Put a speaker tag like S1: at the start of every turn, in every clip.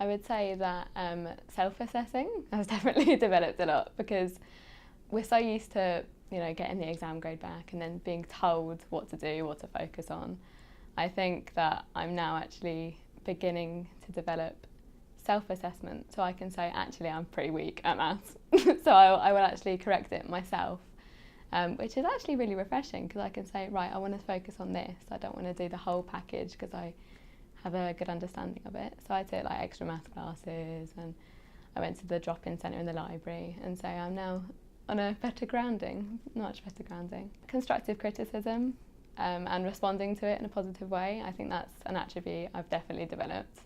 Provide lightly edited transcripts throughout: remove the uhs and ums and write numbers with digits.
S1: I would say that self-assessing has definitely developed a lot, because we're so used to, getting the exam grade back and then being told what to do, what to focus on. I think that I'm now actually beginning to develop self-assessment, so I can say, actually, I'm pretty weak at maths, so I will actually correct it myself, which is actually really refreshing, because I can say, right, I want to focus on this. I don't want to do the whole package because I have a good understanding of it. So I took like extra maths classes, and I went to the drop-in centre in the library, and so I'm now on a better grounding, much better grounding. Constructive criticism and responding to it in a positive way, I think that's an attribute I've definitely developed,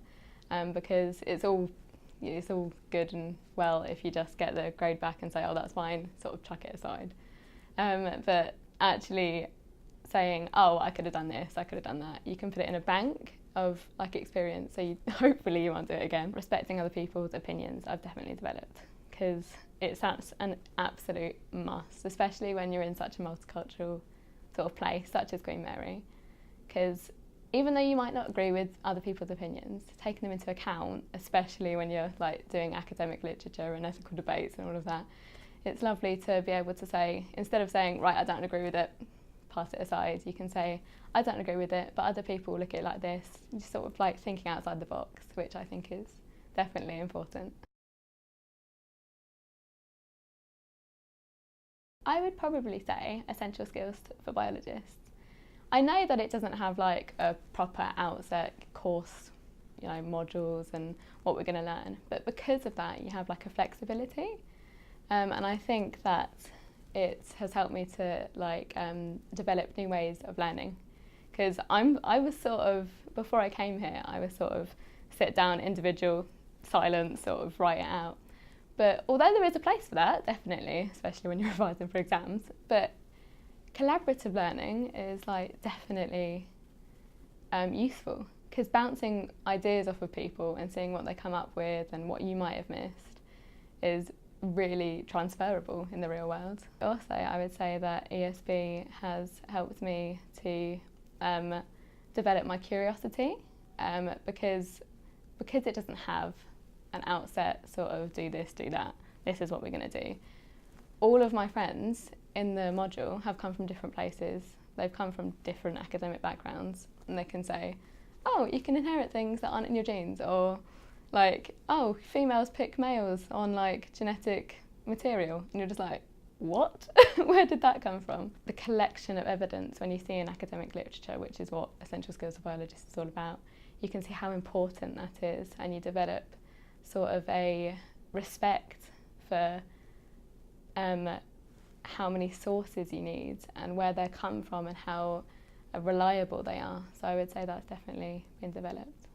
S1: because it's all good and well if you just get the grade back and say, oh, that's fine, sort of chuck it aside. But actually saying, oh, I could have done this, I could have done that, you can put it in a bank of like experience, so hopefully you won't do it again. Respecting other people's opinions, I've definitely developed, because it's an absolute must, especially when you're in such a multicultural sort of place such as Queen Mary, because even though you might not agree with other people's opinions, taking them into account, especially when you're like doing academic literature and ethical debates and all of that, it's lovely to be able to say, instead of saying, right, I don't agree with it, pass it aside, you can say, I don't agree with it, but other people look at it like this. Just sort of like thinking outside the box, which I think is definitely important. I would probably say essential skills for biologists. I know that it doesn't have like a proper outset course, modules and what we're going to learn, but because of that you have like a flexibility, and I think that it has helped me to develop new ways of learning, because I was sort of, before I came here, I was sort of sit down, individual, silent, sort of write it out. But although there is a place for that, definitely, especially when you're revising for exams, but collaborative learning is definitely useful, because bouncing ideas off of people and seeing what they come up with and what you might have missed is really transferable in the real world. Also, I would say that ESB has helped me to develop my curiosity, because it doesn't have an outset sort of do this, do that, this is what we're going to do. All of my friends in the module have come from different places. They've come from different academic backgrounds, and they can say, oh, you can inherit things that aren't in your genes, or oh, females pick males on genetic material, and you're just like, what? Where did that come from? The collection of evidence, when you see in academic literature, which is what Essential Skills of Biologists is all about, you can see how important that is, and you develop sort of a respect for how many sources you need and where they come from and how reliable they are. So I would say that's definitely been developed.